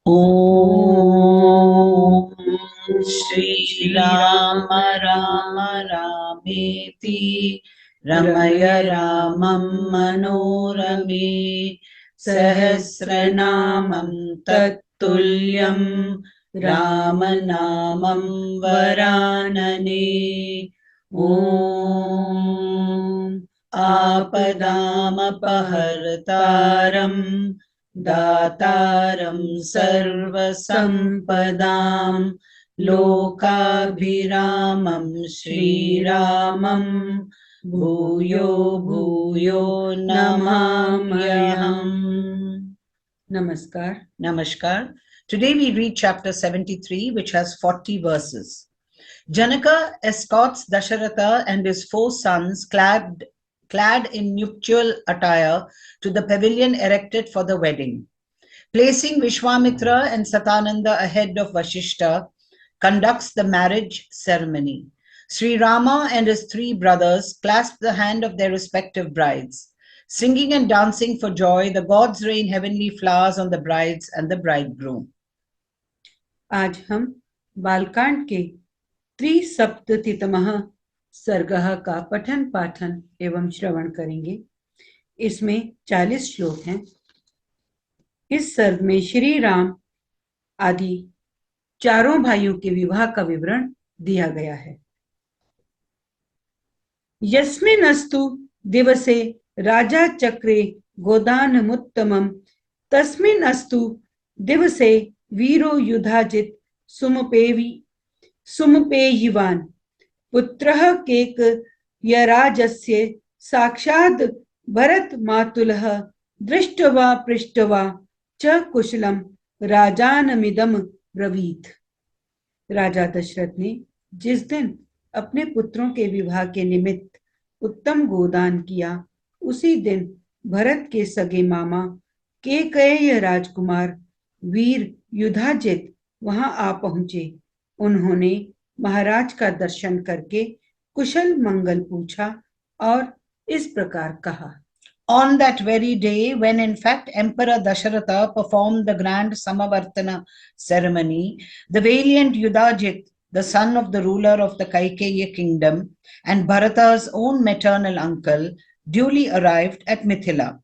Om Shri Rama Rama Rameti Ramaya Ramam Manorame Sahasranamam Tattulyam Ramanamam Varanane. Om Apadamapahartaram दातारं सर्वसम्पदां लोकाभिरामं श्रीरामं भूयो भूयो नमाम्यहम्. Namaskar. Today we read chapter 73, which has 40 verses. Janaka escorts Dasharatha and his 4 sons clad in nuptial attire to the pavilion erected for the wedding. Placing Vishwamitra and Satananda ahead of Vashistha, conducts the marriage ceremony. SriRama and his 3 brothers clasp the hand of their respective brides. Singing and dancing for joy, the gods rain heavenly flowers on the brides and the bridegroom. आज हम बालकांड के त्रिसप्ततितमः सर्गः का पठन पाठन एवं श्रवण करेंगे। इसमें 40 श्लोक हैं। इस सर्ग में श्री राम आदि चारों भाइयों के विवाह का विवरण दिया गया है। यस्मिनस्तु दिवसे राजा चक्रे गोदानमुत्तमं तस्मिनस्तु दिवसे वीरो युधाजित सुमपेयिवान् पुत्रः केक यराजस्य साक्षात् भरत मातुलः दृष्ट्वा पृष्ट्वा च कुशलम राजानमिदम ब्रवीत। राजा दशरथ ने जिस दिन अपने पुत्रों के विवाह के निमित्त उत्तम गोदान किया, उसी दिन भरत के सगे मामा केकय राजकुमार वीर युधाजित वहां आ पहुंचे। उन्होंने महाराज का दर्शन करके कुशल मंगल पूछा और इस प्रकार कहा। On that very day, when in fact Emperor Dasharatha performed the grand Samavartana ceremony, the valiant Yudhajit, the son of the ruler of the Kaikeya kingdom and Bharata's own maternal uncle, duly arrived at Mithila.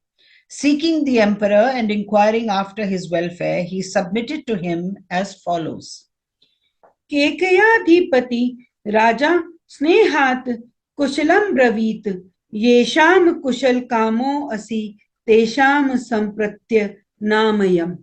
Seeking the emperor and inquiring after his welfare, he submitted to him as follows. केकयाधिपति राजा स्नेहात कुशलम ब्रवीत येषाम कुशल कामो असि तेषाम संप्रत्य नामयम्.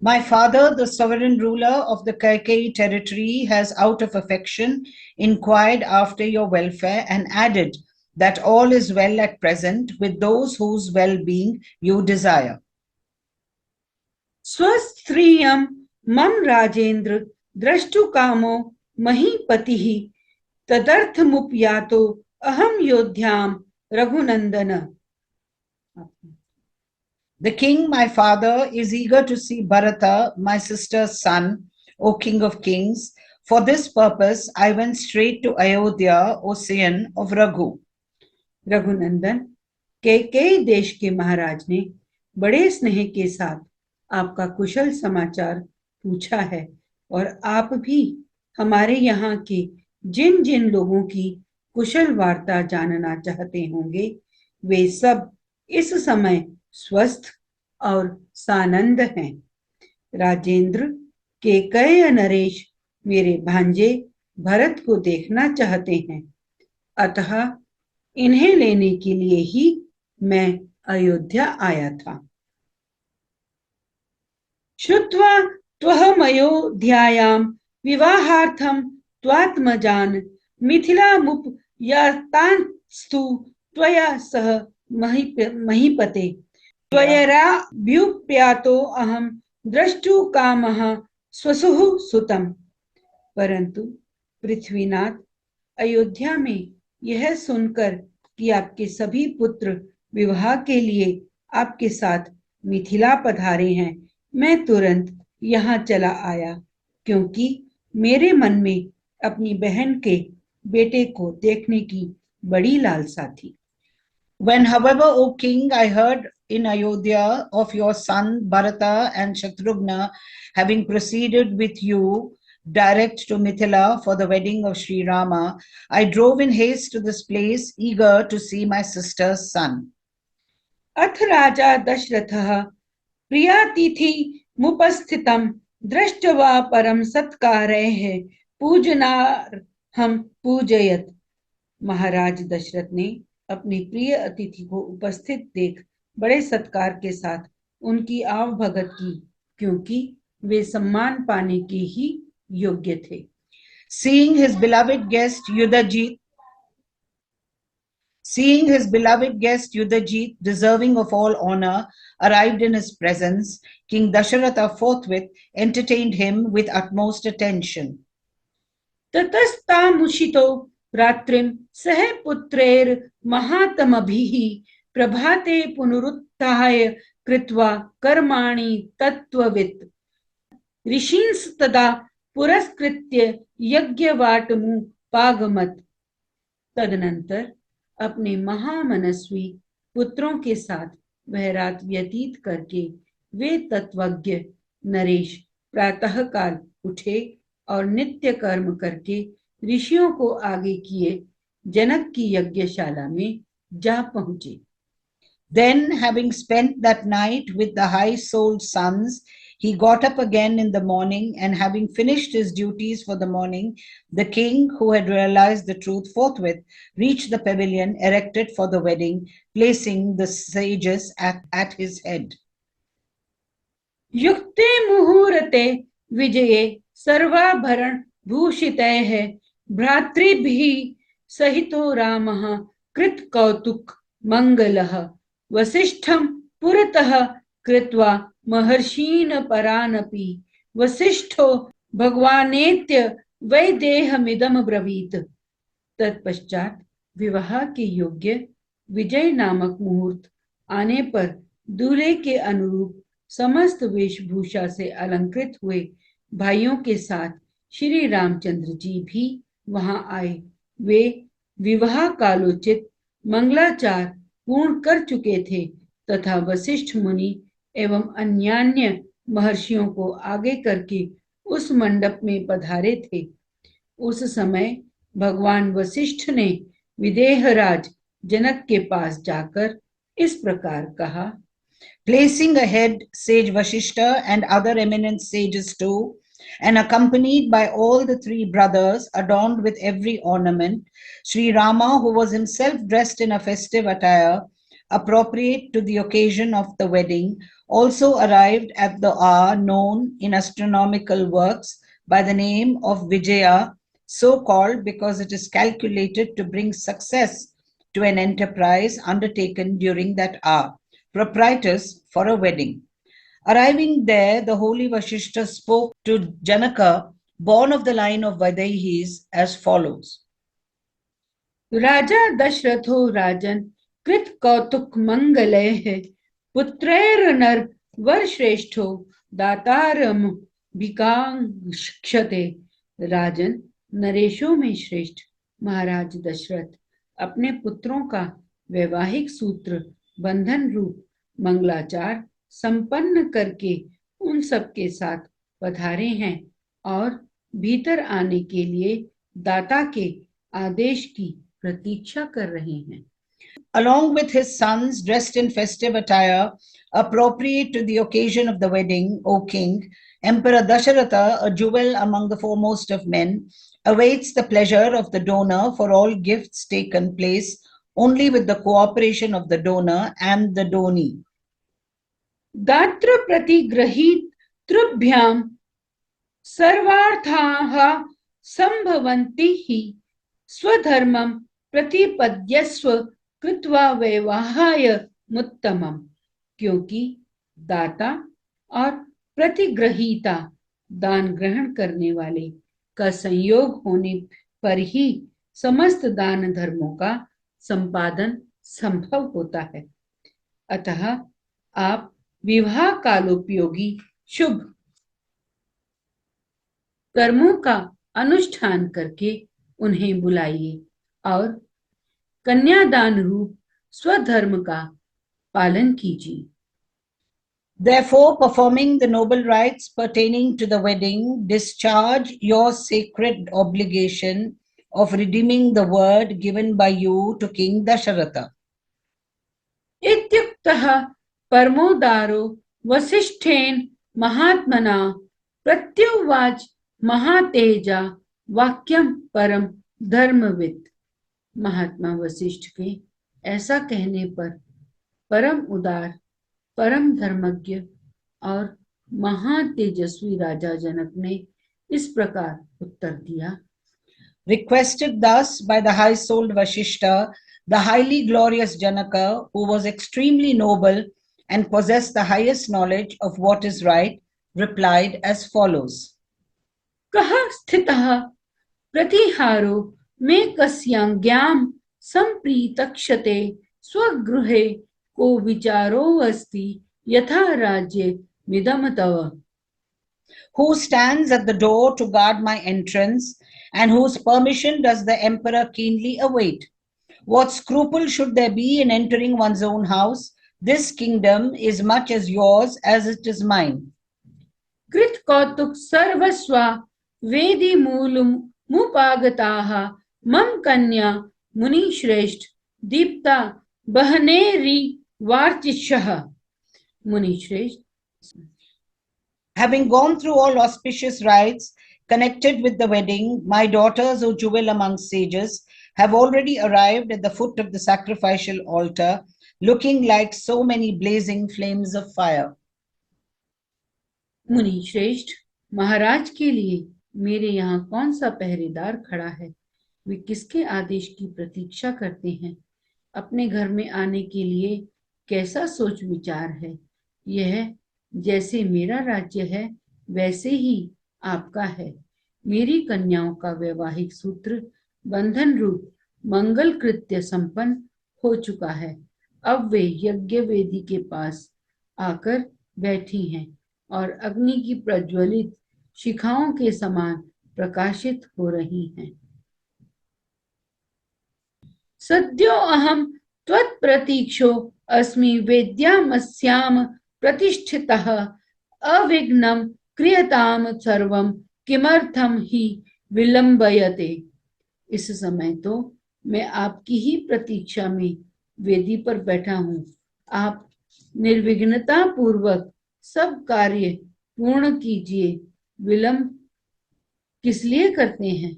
My father, the sovereign ruler of the Kaikeyi territory, has out of affection inquired after your welfare and added that all is well at present with those whose well-being you desire. स्वस्थ्रियम मम राजेंद्र द्रष्टु कामो महीपतिः तदर्थमुपयातो aham yodhyam raghunandana. The king, my father, is eager to see Bharata, my sister's son, O king of kings. For this purpose, I went straight to Ayodhya, O son of Raghu. Raghunandan, कई देश के महाराज ने बड़े स्नेह के साथ आपका कुशल समाचार पूछा है और आप भी हमारे यहाँ के जिन जिन लोगों की कुशल वार्ता जानना चाहते होंगे, वे सब इस समय स्वस्थ और सानंद हैं। राजेंद्र केकय नरेश मेरे भांजे भरत को देखना चाहते हैं, अतः इन्हें लेने के लिए ही मैं अयोध्या आया था। श्रुत्वा त्वहमयोध्यायां विवाहार्थं त्वात्मजान् मिथिलामुपयातांस्तु त्वया सह महीपते त्वयराभ्युप्यातो अहं द्रष्टुकामः स्वसुः सुतम्। परंतु पृथ्वीनाथ, अयोध्या में यह सुनकर कि आपके सभी पुत्र विवाह के लिए आपके साथ मिथिला पधारे हैं, मैं तुरंत यहाँ चला आया, क्योंकि मेरे मन में अपनी बहन के बेटे को देखने की बड़ी लालसा थी। When, however, O king, I heard in Ayodhya of your son Bharata and Shatrughna having proceeded with you direct to Mithila for the wedding of SriRama, I drove in haste to this place, eager to see my sister's son. अथ राजा दशरथः प्रियातिथि मुपस्थितं दृष्ट्वा परम सत्कारैः पूजनार्हं पूजयत। महाराज दशरथ ने अपनी प्रिय अतिथि को उपस्थित देख बड़े सत्कार के साथ उनकी आवभगत की, क्योंकि वे सम्मान पाने के ही योग्य थे। Seeing his beloved guest Yudhajit, deserving of all honor, arrived in his presence, King Dasharatha forthwith entertained him with utmost attention. ततस्तामुषितो रात्रिं सह पुत्रैर महातमभिः प्रभाते पुनरुत्थाय कृत्वा कर्माणि तत्त्ववित् ऋषींस्तदा पुरस्कृत्य यज्ञवाटमुपागमत्। तदनंतर अपने महामनस्वी पुत्रों के साथ वह रात व्यतीत करके वे तत्वज्ञ नरेश प्रातः काल उठे और नित्य कर्म करके ऋषियों को आगे किए जनक की यज्ञशाला में जा पहुंचे। Then, having spent that night with the high-souled sons, he got up again in the morning, and having finished his duties for the morning, the king, who had realized the truth, forthwith reached the pavilion erected for the wedding, placing the sages at his head. युक्ते मुहूर्ते विजये सर्वाभरण भूषितैः भ्रातृभिः सहितो रामः कृत कौतुक मंगलः वसिष्ठं पुरतः कृत्वा महर्षीन् परानपि वसिष्ठो भगवानेत्य वैदेहमिदं ब्रवीत। तत्पश्चात विवाह के योग्य विजय नामक मुहूर्त आने पर दूल्हे के अनुरूप समस्त वेशभूषा से अलंकृत हुए भाइयों के साथ श्री रामचंद्र जी भी वहां आए। वे विवाह कालोचित मंगलाचार पूर्ण कर चुके थे तथा वशिष्ठ मुनि एवं अन्यान्य महर्षियों को आगे करके उस मंडप में पधारे थे। उस समय भगवान वशिष्ठ ने विदेहराज जनक के पास जाकर इस प्रकार कहा। Placing ahead sage Vashistha and other eminent sages too, and accompanied by all the three brothers adorned with every ornament, SriRama, who was himself dressed in a festive attire appropriate to the occasion of the wedding, also arrived at the hour known in astronomical works by the name of Vijaya, so called because it is calculated to bring success to an enterprise undertaken during that hour, propitious for a wedding. Arriving there, the holy Vashistha spoke to Janaka, born of the line of Vaidehis, as follows. राजा दशरथो राजन कृत कौतुक मंगलैः पुत्रैर नर वर श्रेष्ठो दातारम भिकांक्षते। राजन, नरेशों में श्रेष्ठ महाराज दशरथ अपने पुत्रों का वैवाहिक सूत्र बंधन रूप मंगलाचार संपन्न करके उन सब के साथ पधारे हैं और भीतर आने के लिए दाता के आदेश की प्रतीक्षा कर रहे हैं। Along with his sons dressed in festive attire appropriate to the occasion of the wedding, O king, Emperor Dasharatha, a jewel among the foremost of men, awaits the pleasure of the donor for all gifts taken place only with the cooperation of the donor and the donee. दात्र प्रतिगृहीतृभ्यां सर्वार्थाः संभवन्ति हि स्वधर्मं प्रतिपद्यस्व कृत्वा वैवाहाय मुत्तमम्। क्योंकि दाता और प्रतिग्रहीता दान ग्रहण करने वाले का संयोग होने पर ही समस्त दान धर्मों का संपादन संभव होता है। अतः आप विवाह कालोपयोगी शुभ कर्मों का अनुष्ठान करके उन्हें बुलाइए और कन्यादान रूप स्वधर्म का पालन कीजिए। Therefore, performing the noble rites pertaining to the wedding, discharge your sacred obligation of redeeming the word given by you to King Dasharatha. इत्युक्तः परमोदारो वसिष्ठेन महात्मना प्रत्युवाच महातेजा वाक्यम परम धर्मविद। महात्मा वशिष्ठ के ऐसा कहने पर परम उदार, परम धर्मज्ञ और महातेजस्वी राजा जनक ने इस प्रकार उत्तर दिया। Requested thus by the high-souled Vashistha, the highly glorious Janaka, who was extremely noble and possessed the highest knowledge of what is right, replied as follows. कः स्थितः प्रतिहारो मे कस्याज्ञां सम्प्रीतक्षते स्वगृहे को विचारो अस्ति यथा राज्ये मिदम तव। Who stands at the door to guard my entrance, and whose permission does the emperor keenly await? What scruple should there be in entering one's own house? This kingdom is much as yours as it is mine. कृत कौतुक सर्वस्वा वेदी मूलम मुपागताः मम कन्या मुनि श्रेष्ठ दीप्ता बहनेरी वार्चिषः। मुनि श्रेष्ठ, Having gone through all auspicious rites connected with the wedding, my daughters, O jewel among sages, have already arrived at the foot of the sacrificial altar, looking like so many blazing flames of fire. मुनि श्रेष्ठ, महाराज के लिए मेरे यहाँ कौन सा पहरेदार खड़ा है? वे किसके आदेश की प्रतीक्षा करते हैं? अपने घर में आने के लिए कैसा सोच विचार है? यह जैसे मेरा राज्य है वैसे ही आपका है। मेरी कन्याओं का वैवाहिक सूत्र बंधन रूप मंगल कृत्य संपन्न हो चुका है। अब वे यज्ञ वेदी के पास आकर बैठी हैं और अग्नि की प्रज्वलित शिखाओं के समान प्रकाशित हो रही हैं। सद्यो अहम त्वत्प्रतीक्षो अस्मि वेद्यामस्याम प्रतिष्ठितः अविघ्नं क्रियताम सर्वं किमर्थम ही विलंबयते। इस समय तो मैं आपकी ही प्रतीक्षा में वेदी पर बैठा हूँ। आप निर्विघ्नता पूर्वक सब कार्य पूर्ण कीजिए, विलंब किस लिए करते हैं?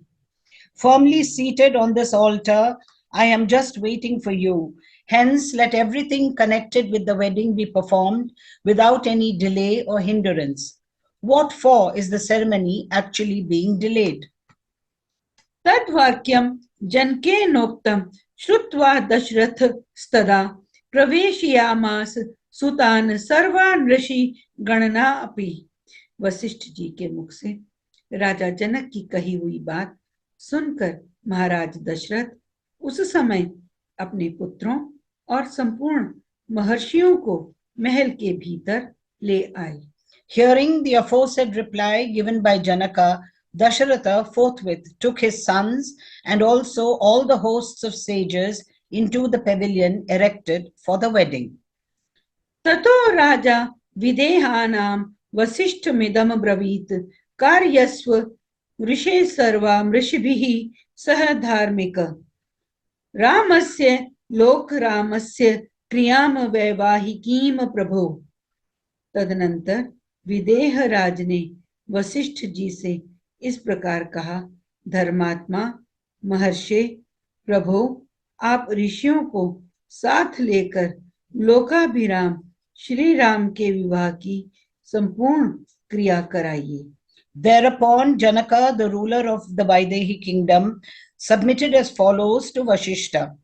Firmly seated on this altar, I am just waiting for you. Hence, let everything connected with the wedding be performed without any delay or hindrance. What for is the ceremony actually being delayed? तद्वाक्यं जनकेनोक्तं श्रुत्वा दशरथ स्तदा प्रवेशयामास सुतान सर्वान् ऋषि गणना अपि। वशिष्ठ जी के मुख से राजा जनक की कही हुई बात सुनकर महाराज दशरथ उस समय अपने पुत्रों और संपूर्ण महर्षियों को महल के भीतर ले आए। Hearing the aforesaid reply given by Janaka, Dasharatha forthwith took his sons and also all the hosts of sages into the pavilion erected for the wedding. ततो राजा विदेहानां वसिष्ठमिदं ब्रवीत कार्यस्व ऋषे सर्वा ऋषिभिः सह धार्मिक रामस्य लोक रामस्य क्रियाम वैवाहिकीम प्रभो। तदनंतर विदेह राज ने वशिष्ठ जी से इस प्रकार कहा, धर्मात्मा महर्षि प्रभो, आप ऋषियों को साथ लेकर लोकाभिराम श्री राम के विवाह की संपूर्ण क्रिया कराइए। Thereupon Janaka, the ruler of the Vaidehi kingdom, submitted as follows to Vashistha.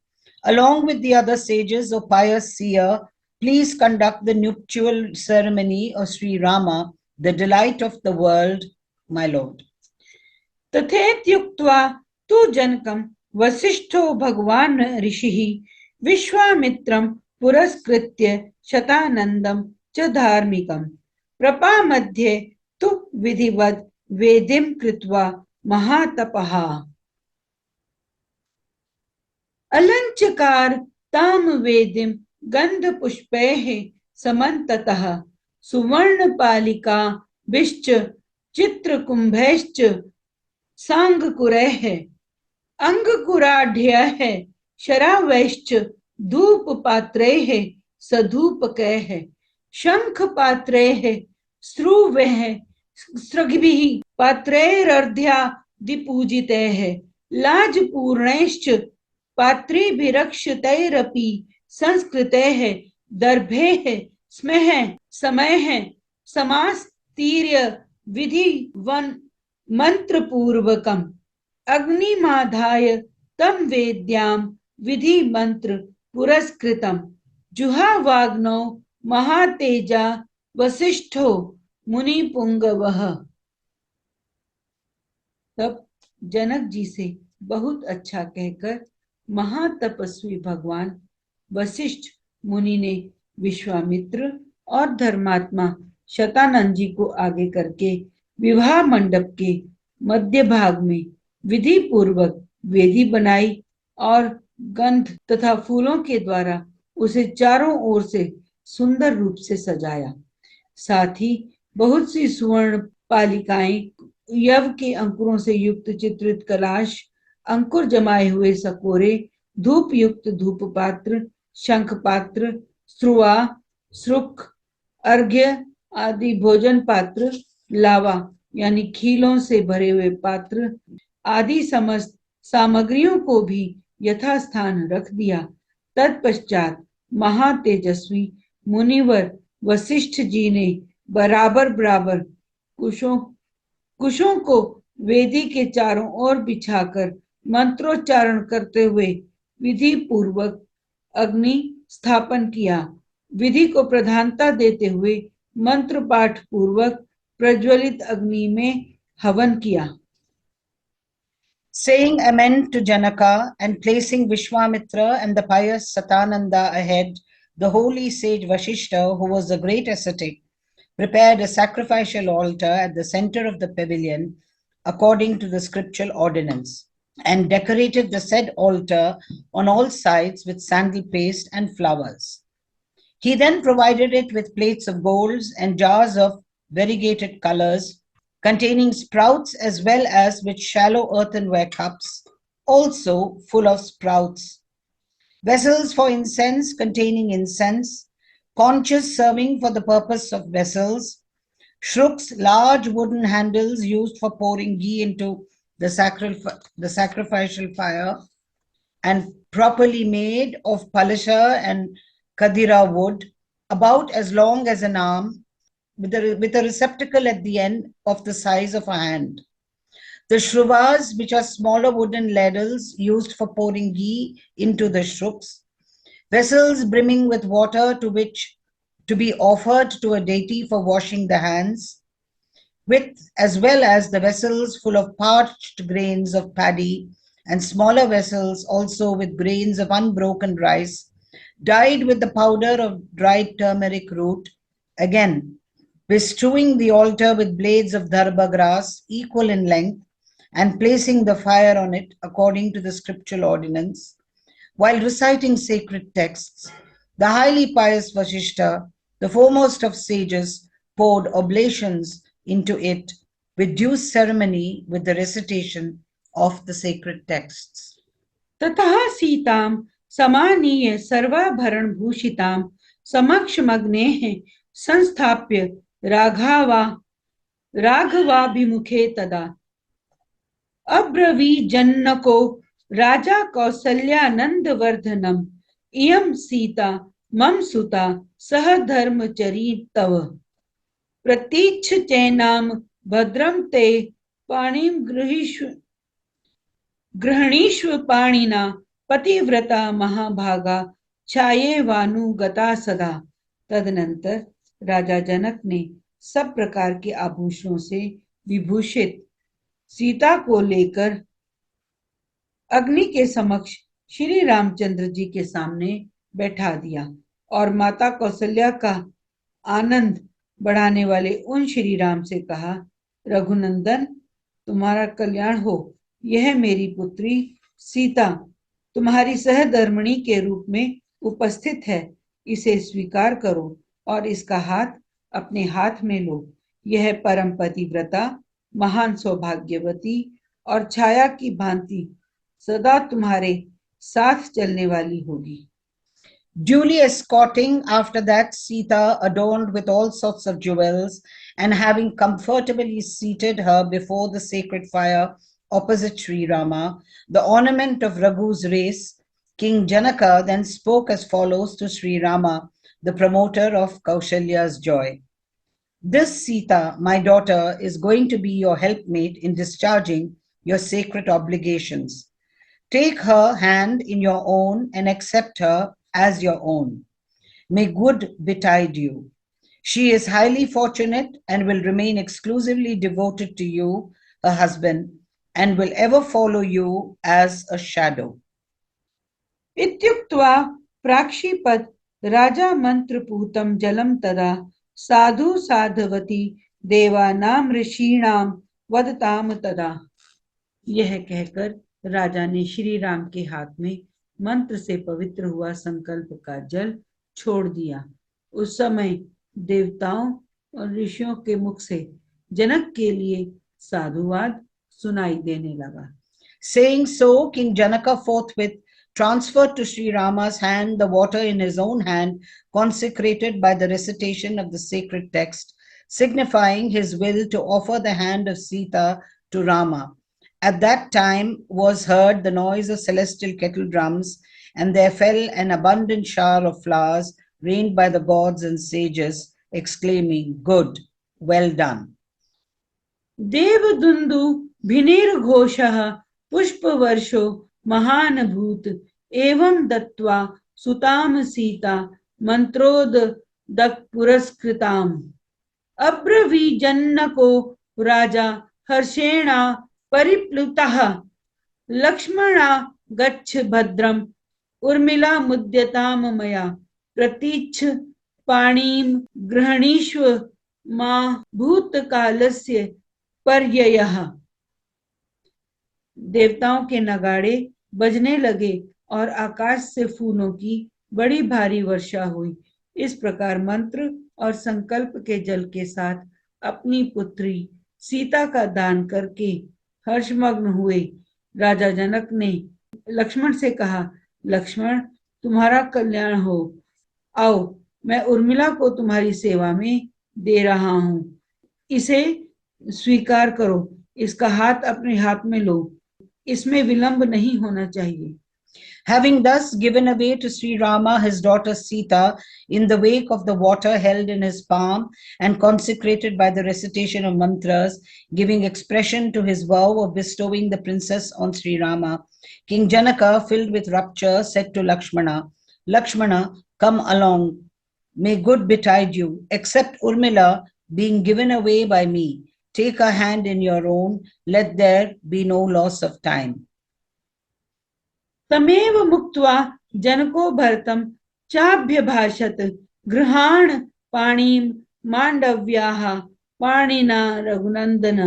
Along with the other sages, O pious seer, please conduct the nuptial ceremony of SriRama, the delight of the world, my lord. तथेत्युक्त्वा तु जनकं वसिष्ठो भगवान् ऋषिः विश्वामित्रं पुरस्कृत्य शतानन्दं च धार्मिकं प्रपामध्ये तु विधिवत् वेदिं कृत्वा महातपः अलंचकार ताम वेदिं गंध पुष्पैः समन्ततः सुवर्णपालिका बिश्च चित्रकुम्भैश्च सांगकुरैः अंगकुराढ्यैः शरावैश्च धूपपात्रैः सधूपकैः शंखपात्रैः स्रुवैः सृग्भिः पात्रैरर्ध्यादिपूजितैः लाजपूर्णैश्च पात्रेभिरक्षतैरपि संस्कृतैः दर्भैः स्मैः समैः समास्तीर्य विधिवन् मंत्रपूर्वकम् अग्निमाधाय तं वेद्यां विधि मंत्र पुरस्कृतम् जुहावाग्नौ महातेजा वसिष्ठो मुनिपुंगवः। तब जनक जी से बहुत अच्छा कहकर महातपस्वी भगवान वशिष्ठ मुनि ने विश्वामित्र और धर्मात्मा शतानंद जी को आगे करके विवाह मंडप के मध्य भाग में विधि पूर्वक वेदी बनाई और गंध तथा फूलों के द्वारा उसे चारों ओर से सुंदर रूप से सजाया। साथ ही बहुत सी सुवर्ण पालिकाएं, यव के अंकुरों से युक्त चित्रित कलाश, अंकुर जमाए हुए सकोरे, धूप युक्त धूप पात्र, शंख पात्र, श्रुआ, श्रुक, अर्घ्य आदि भोजन पात्र, लावा यानी खीलों से भरे हुए पात्र आदि समस्त सामग्रियों को भी यथास्थान रख दिया। तत्पश्चात महातेजस्वी मुनिवर वशिष्ठ जी ने बराबर बराबर कुशों को वेदी के चारों ओर बिछाकर मंत्रोच्चारण करते हुए विधि पूर्वक अग्नि स्थापन किया। विधि को प्रधानता देते हुए मंत्र पाठ पूर्वक प्रज्वलित अग्नि में हवन किया। Saying amen to Janaka and placing Vishwamitra and the pious Satananda ahead, the holy sage Vashistha, who was a great ascetic, prepared a sacrificial altar at the center of the pavilion according to the scriptural ordinance, and decorated the said altar on all sides with sandal paste and flowers. He then provided it with plates of gold and jars of variegated colors, containing sprouts, as well as with shallow earthenware cups, also full of sprouts, vessels for incense containing incense, conches serving for the purpose of vessels, shruks, large wooden handles used for pouring ghee into the sacrificial fire, and properly made of palasha and kadira wood, about as long as an arm, with a receptacle at the end of the size of a hand. The shruvas, which are smaller wooden ladles used for pouring ghee into the shruks, vessels brimming with water to be offered to a deity for washing the hands, as well as the vessels full of parched grains of paddy, and smaller vessels also with grains of unbroken rice, dyed with the powder of dried turmeric root, again bestrewing the altar with blades of dharba grass equal in length, and placing the fire on it according to the scriptural ordinance. While reciting sacred texts, the highly pious Vashistha, the foremost of sages, poured oblations into it with due ceremony with the recitation of the sacred texts. ततः सीतां समानीय सर्वाभरण भूषितां समक्षमग्नेः संस्थाप्य राघवाभिमुखे तदा अब्रवीजन्नको राजा कौसल्यानंदवर्धनम् इयं सीता मम सुता सह धर्मचरी तव प्रतीच्छ चैनाम भद्रम ते पाणिं गृहणीष्व पाणिना पतिव्रता महाभागा छायेवानुगता सदा। तदनंतर राजा जनक ने सब प्रकार के आभूषणों से विभूषित सीता को लेकर अग्नि के समक्ष श्री रामचंद्र जी के सामने बैठा दिया और माता कौशल्या का आनंद बढ़ाने वाले उन श्री राम से कहा, रघुनंदन तुम्हारा कल्याण हो। यह मेरी पुत्री सीता तुम्हारी सहधर्मिणी के रूप में उपस्थित है। इसे स्वीकार करो और इसका हाथ अपने हाथ में लो। यह परम पतिव्रता, महान सौभाग्यवती और छाया की भांति सदा तुम्हारे साथ चलने वाली होगी। Duly escorting after that Sita, adorned with all sorts of jewels, and having comfortably seated her before the sacred fire opposite Sri Rama, the ornament of Raghu's race, King Janaka then spoke as follows to Sri Rama, the promoter of Kaushalya's joy. This Sita, my daughter, is going to be your helpmate in discharging your sacred obligations. Take her hand in your own and accept her as your own. May good betide you. She is highly fortunate and will remain exclusively devoted to you, her husband, and will ever follow you as a shadow. इत्युक्त्वा प्राक्षीपत राजा मंत्रपूतं जलम तदा साधु साधवती देवानाम ऋषीणाम वदताम तदा। यह कहकर राजा ने श्री राम के हाथ में मंत्र से पवित्र हुआ संकल्प का जल छोड़ दिया। उस समय देवताओं और ऋषियों के मुख से जनक के लिए साधुवाद सुनाई देने लगा। Saying so, King Janaka forthwith transferred to Sri Rama's hand the water in his own hand, consecrated by the recitation of the sacred text, signifying his will to offer the hand of Sita to Rama. At that time was heard the noise of celestial kettle drums, and there fell an abundant shower of flowers rained by the gods and sages, exclaiming, Good, well done. देवदुन्दु भिनिर्घोषः पुष्पवर्षो महानभूत एवं दत्त्वा सुतां सीता मंत्रोदक पुरस्कृताम्। अब्रवीजन्नको राजा हर्षेण परिप्लुतः लक्ष्मणा गच्छ भद्रम् उर्मिला मुद्यतां मया प्रतीच्छ पाणिं गृह्णीष्व मा भूतकालस्य पर्ययः। देवताओं के नगाड़े बजने लगे और आकाश से फूलों की बड़ी भारी वर्षा हुई। इस प्रकार मंत्र और संकल्प के जल के साथ अपनी पुत्री सीता का दान करके हर्षमग्न हुए राजा जनक ने लक्ष्मण से कहा, लक्ष्मण, तुम्हारा कल्याण हो। आओ, मैं उर्मिला को तुम्हारी सेवा में दे रहा हूं। इसे स्वीकार करो, इसका हाथ अपने हाथ में लो। इसमें विलंब नहीं होना चाहिए। Having thus given away to Sri Rama his daughter Sita in the wake of the water held in his palm and consecrated by the recitation of mantras, giving expression to his vow of bestowing the princess on Sri Rama, King Janaka, filled with rapture, said to Lakshmana, Lakshmana, come along. May good betide you. Accept Urmila being given away by me. Take her hand in your own. Let there be no loss of time. तमेव मुक्त्वा जनको भरतम चाभ्यभाषत गृहाण पाणिम मांडव्याः पाणिना रघुनंदन।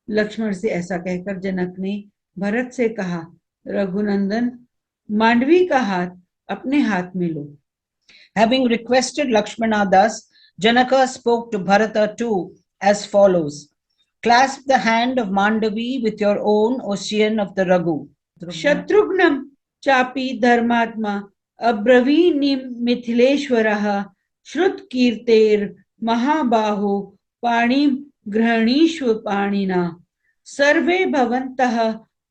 लक्ष्मण से ऐसा कहकर जनक ने भरत से कहा, रघुनंदन, मांडवी का हाथ अपने हाथ में लो। Having requested Lakshmana thus, Janaka spoke to Bharata too as follows. Clasp the hand of Mandavi with your own, Ocean of the Raghu. शत्रुघ्नं चापि धर्मात्मा अब्रवीनि मिथिलेश्वरः श्रुतकीर्तेर् महाबाहो पाणिं गृह्णीष्व पाणिना। सर्वे भवन्तः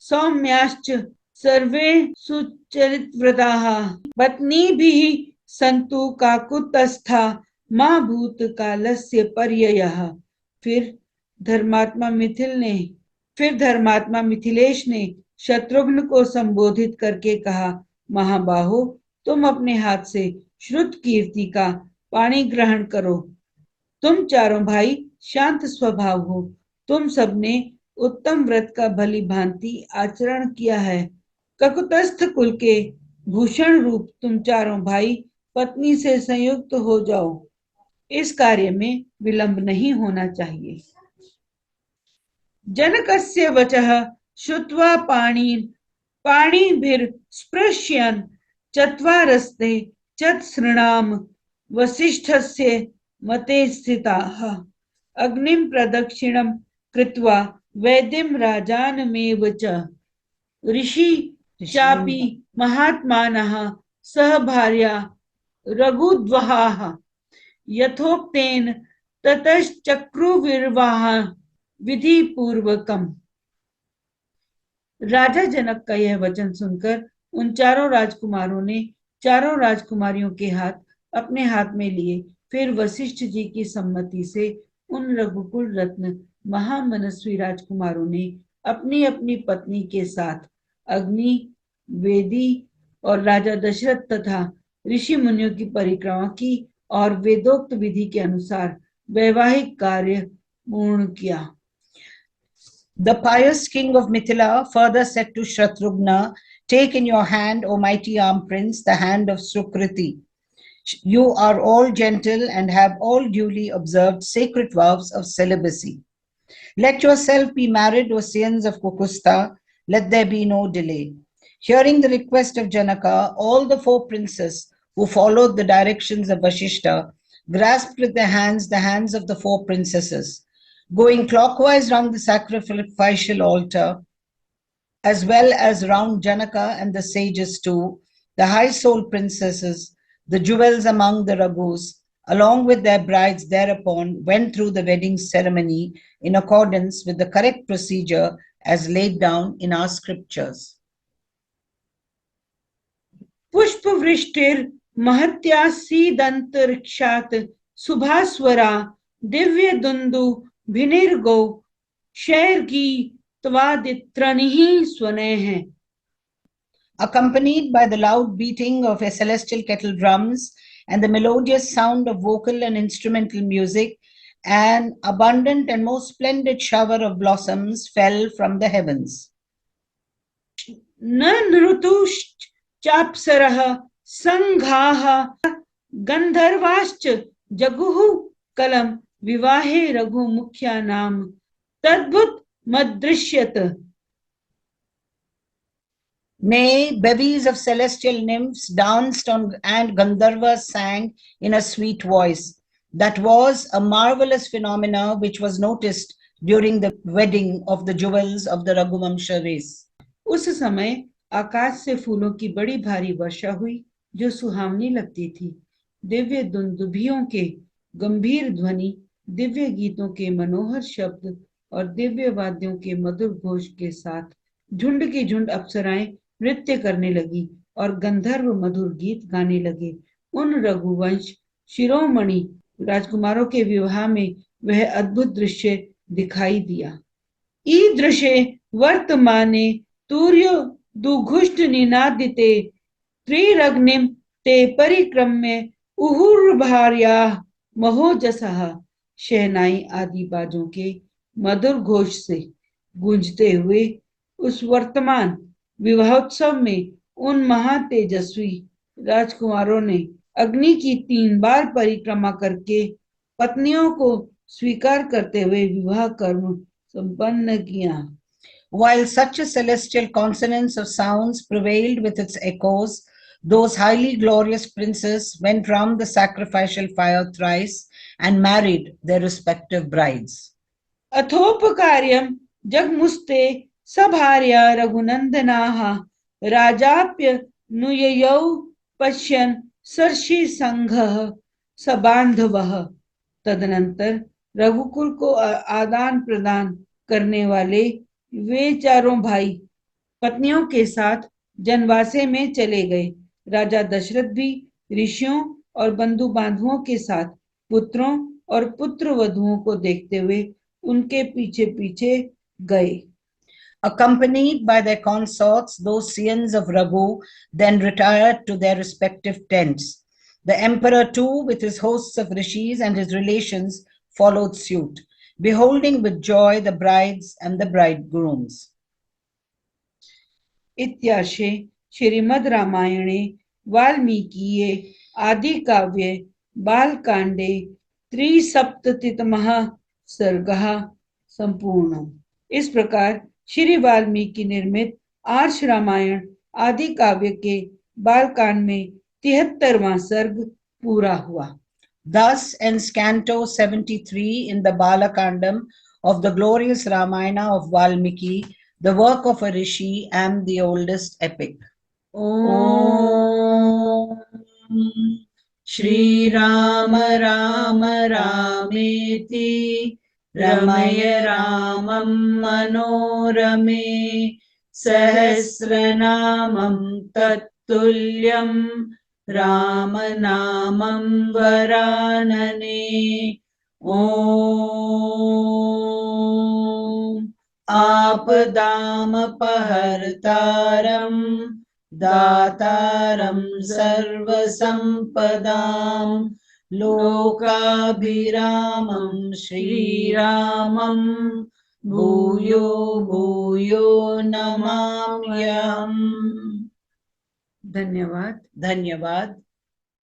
सौम्याश्च सर्वे सुचरितव्रताः पत्नीभिः सन्तु काकुत्स्था मा भूतकालस्य पर्ययः। फिर धर्मात्मा मिथिलेश ने शत्रुघ्न को संबोधित करके कहा, महाबाहो, तुम अपने हाथ से श्रुत कीर्ति का पाणी ग्रहण करो। तुम चारों भाई शांत स्वभाव हो। तुम सबने उत्तम व्रत का भली भांति आचरण किया है। ककुतस्थ कुल के भूषण रूप तुम चारों भाई पत्नी से संयुक्त हो जाओ। इस कार्य में विलंब नहीं होना चाहिए। जनकस्य वचः श्रुत्वा पाणिभिर्स्पृश्यन् चत्वारस्ते चतसृणाम वसिष्ठस्य मते स्थिताः अग्निं प्रदक्षिणं कृत्वा वैद्यं राजानमेव च ऋषि चापि महात्मानः सह भार्या रघुद्वहाः यथोक्तेन ततश्चक्रुर्विवाह विधि पूर्वकम। राजा जनक का यह वचन सुनकर उन चारों राजकुमारों ने चारों राजकुमारियों के हाथ अपने हाथ में लिए। फिर वशिष्ठ जी की सम्मति से उन रघुकुल रत्न महामनस्वी राजकुमारों ने अपनी अपनी पत्नी के साथ अग्नि, वेदी और राजा दशरथ तथा ऋषि मुनियों की परिक्रमा की और वेदोक्त विधि के अनुसार वैवाहिक कार्य पूर्ण किया। The pious king of Mithila further said to Shatrugna, "Take in your hand, O mighty armed prince, the hand of Sukriti. You are all gentle and have all duly observed sacred vows of celibacy. Let yourself be married, O scions of Kukusta. Let there be no delay." Hearing the request of Janaka, all the four princes who followed the directions of Vashistha grasped with their hands the hands of the four princesses. Going clockwise round the sacrificial altar, as well as round Janaka and the sages too, the high-souled princesses, the jewels among the raghus, along with their brides thereupon went through the wedding ceremony in accordance with the correct procedure as laid down in our scriptures. पुष्पवृष्टिर महत्यासीदंतरिक्षात् सुभास्वरा Divya दुंदु भिनिर्गो शैर्गी त्वादित्रनिः स्वनेः. Accompanied by the loud beating of a celestial kettle drums and the melodious sound of vocal and instrumental music, an abundant and most splendid shower of blossoms fell from the heavens. न नृतुश्चाप्सरः संघाः गंधर्वाश्च जगुः कलम विवाहे Raghu मुख्यानाम तद्भुत मदृश्यत. Nay, bevies of celestial nymphs danced on, and Gandharvas sang in a sweet voice. That was a marvelous phenomena which was noticed during the wedding of the jewels of the Raghuvamsha race. उस समय आकाश से फूलों की बड़ी भारी वर्षा हुई जो सुहावनी लगती थी. दिव्य दुंदुभियों के गंभीर ध्वनि, दिव्य गीतों के मनोहर शब्द और दिव्य वाद्यों के मधुर घोष के साथ झुंड की झुंड अप्सराएं नृत्य करने लगी और गंधर्व मधुर गीत गाने लगे. उन रघुवंश शिरोमणि राजकुमारों के विवाह में वह अद्भुत दृश्य दिखाई दिया. ईदृशे वर्तमाने तूर्यो दुघुष्ट निनादिते त्रिरग्निम ते परिक्रम्य उहुर्भार्या महोजसः. शहनाई आदि बाजों के मधुर घोष से गूंजते हुए उस वर्तमान विवाहोत्सव में उन महातेजस्वी राजकुमारों ने अग्नि की 3 बार परिक्रमा करके पत्नियों को स्वीकार करते हुए विवाह कर्म संपन्न किया. While such a celestial consonance of sounds prevailed with its echoes, those highly glorious princes went round the sacrificial fire thrice and married their respective brides. अथोपकार्यं जगमुस्ते सभार्या रघुनंदनाः राजाप्य नुययौ पश्यन् सर्षि संघः सबांधवः. तदनंतर रघुकुल को आदान प्रदान करने वाले वे चारों भाई पत्नियों के साथ जनवासे में चले गए. राजा दशरथ भी ऋषियों और बंधु बांधवों के साथ पुत्रों और पुत्र वधुओं को देखते हुए उनके पीछे पीछे गए. Accompanied by their consorts, those scions of Raghu then retired to their respective tents. The emperor too, with his hosts of rishis and his relations, followed suit, beholding with joy the brides and the bridegrooms. इत्याशे Shrimad रामायणे वाल्मीकिये आदि काव्ये बालकांडे 3सप्ततितमः सर्गः संपूर्ण. इस प्रकार श्री वाल्मीकि निर्मित आर्ष रामायण आदि काव्य के बालकांड में 73वां सर्ग पूरा हुआ। Thus ends Canto 73 in the Balakandam of the glorious Ramayana of Valmiki, the work of a rishi and the oldest epic. Om Shri Rama Rama Rameti Ramaya Ramam Manorame Sahasranamam Tattulyam Ramanamam Varanane. Om Apadamapahartaram दातारं सर्वसम्पदां लोकाभिरामं श्रीरामं भूयो भूयो नमाम्यहम्। धन्यवाद। धन्यवाद।